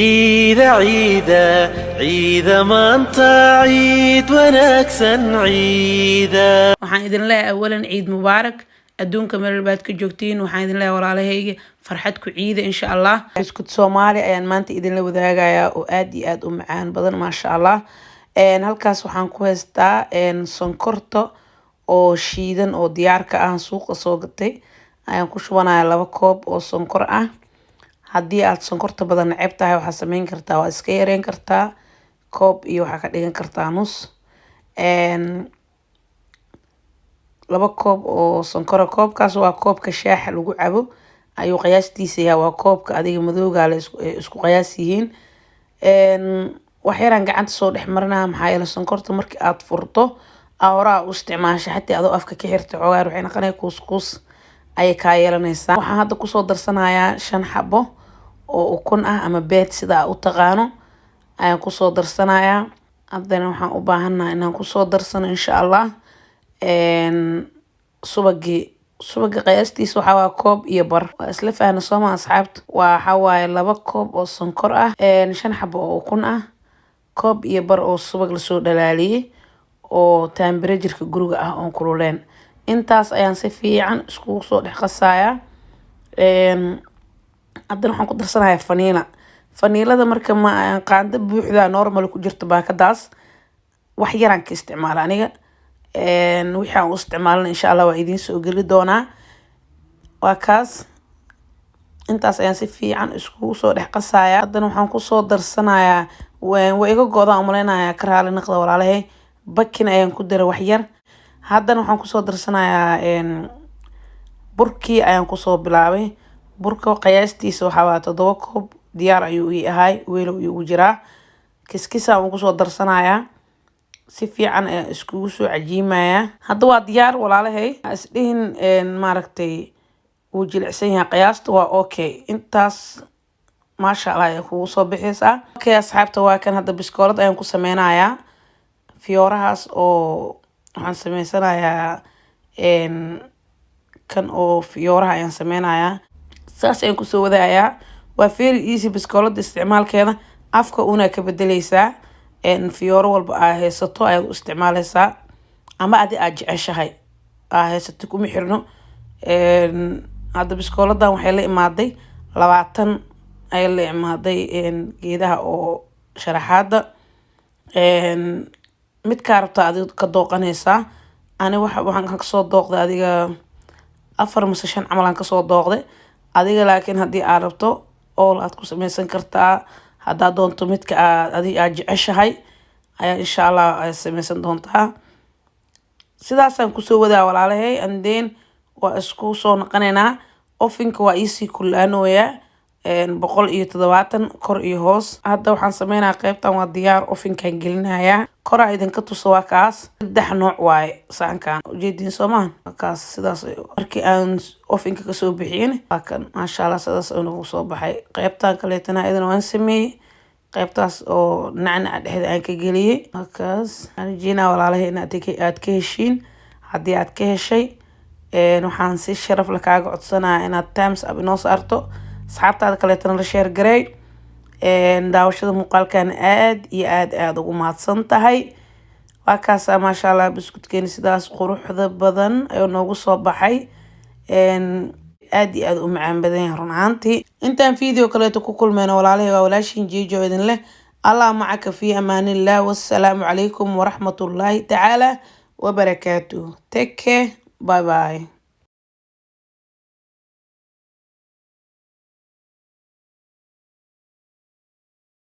عيدة عيدة ما انت عيد ونكسن عيدة. waxaan idin leeyahay awalan ciid mubaarak adduunka meel baad ka joogtiin. waxaan idin leeyahay walaalahayga farxad ku ciida insha Allah. Isku Soomaali ayaan maanta idin la wadaagayaa oo aad iyo aad u macaan badan maasha Allah. halkaas waxaan ku haystaa sonkorta oo shiidan oo diyaar ka ah suuqa soo gatay ayaan ku shubanayaa 2 koob oo sonkor ah. haddii aad sonkorta badan neceb tahay waxaa sameyn kartaa waa iska yareyn kartaa koob iyo waxaa ka dhigan kartaa nus. 2 koob oo sonkor koobkaas waa koobka shaaha lagu cabo ayuu qiyaastiisa yahay waa koobka adiga madowga la isku qiyaas yihiin. wax yaraan gacanta soo dhex marinaa maxaa yeelay sonkorta markii aad furto awraa u isticmaasho xataa adoo afka ka xirto xogaar waxay noqonay kuuskuus ay ka yeelanaysaa. waxaan hadda ku soo darsanayaa 5 xabo oo ukun ah ama beed sida u taqaano ayaan ku soo darsanayaa. haddana waxaan u baahanahay inaan ku soo darsano insha Allah subaga qiyaastiisa waxa waa koob iyo bar. waa isla faahna Soomaa asxaabta waxa waaye 2 koob oo sonkor ah 5 xabo oo ukun ah koob iyo bar oo subag la soo dhalaaliyay oo temperature-ka guriga ah oo kululeen. intaas ayaan si fiican isku soo dhex qasayaa. haddana waxaan ku darsanayaa vanilla. vanillada marka ma qaando buuxda normal ku jirto baakadaas wax yaraan ka isticmaala aniga. wixii aan u isticmaalna insha Allah waa idiin soo geli doonaa. waa kaas intaas ayaan si fiican isku soo dhex qasayaa. haddana waxaan ku soo darsanayaa way iga go'daan umaleynaya karaali naqda walaalahay bakin ayaan ku daray wax yar. haddana waxaan ku soo darsanayaa burkii ayaan ku soo bilaabay. burka qiyaastiisa waxa waa 7 koob diyaar ayuu ii ahay weel uu ugu jiraa. kiskisa aan ku soo darsanayaa si fiican ayaan iskugu soo cajiimayaa. hadda waa diyaar walaalahay isdhihin maaragtay uu jilicsan yahay qiyaasta waa okay. intaas maasha Allah ay kugu soo bixiysaa. okay asxaabta waa kan hadda biskoolad ayaan ku sameynayaa fiyoorahaas oo waxaan sameysanayaa kan oo fiyooraha ayaan sameynayaa saas ayaan ku soo wadayaa. waa very easy biskoolada isticmaalkeeda afka una ka bedelaysaa fiyooro walba aa haysato ayaad u isticmaalaysaa ama adi aad jeceshahay aa haysato kuma xirno. hadda biskooladan waxay la imaaday 20 ay la imaaday geedaha oo sharaxaada. mid ka rabta adiga ka dooqanaysaa. ani waxaan ka soo dooqday adiga 4 mise 5 camal aan ka soo dooqday adiga. laakiin haddii aad rabto oo aad ku sameysan kartaa haddaad doonto midka aad jeceshahay ayaa insha Allah ay sameysan doontaa. sidaasaan ku soo wadaa walaalahay and then waa isku soo noqonaynaa. ofinka waa easy kulaanooya 170 kor iyo hoos. hadda waxaan sameynayaa qaybtan waa diyaar ofinkan gelinayaa kora idinka tuso waa kaas 3 nooc waaye saankan ujeedin Soomaan kaas sidaas markii aan ofinka ka soo bixiyeen waa kan maasha Allah sidaas uu soo baxay. qaybtan kaleetana idin waan sameeyay qaybtaas oo nacnac dhexda aan ka geliyay kaas arjina walaalahay inaad ka heshiin. haddii aad ka heshay waxaan si sharaf la kaaga codsanayaa inaad thumbs up inoo saarto asxaabtaada kaleetana la share gareey. daawashada muuqaalkan aad iyo aad ugu mahadsan tahay. waa kaas maasha Allah biskutkeeni sidaas quruxda badan ayuu noogu soo baxay. aad iyo aad u macaan badan yahay run ahaantii. intaan video kaleeto ku kulmayno walaalahay waa walaashin jiijo idin leh Allah macaka fi amaanillah. wassalaamu calaykum waraxmatullaahi tacaala wabarakaatuh. take care bye bye.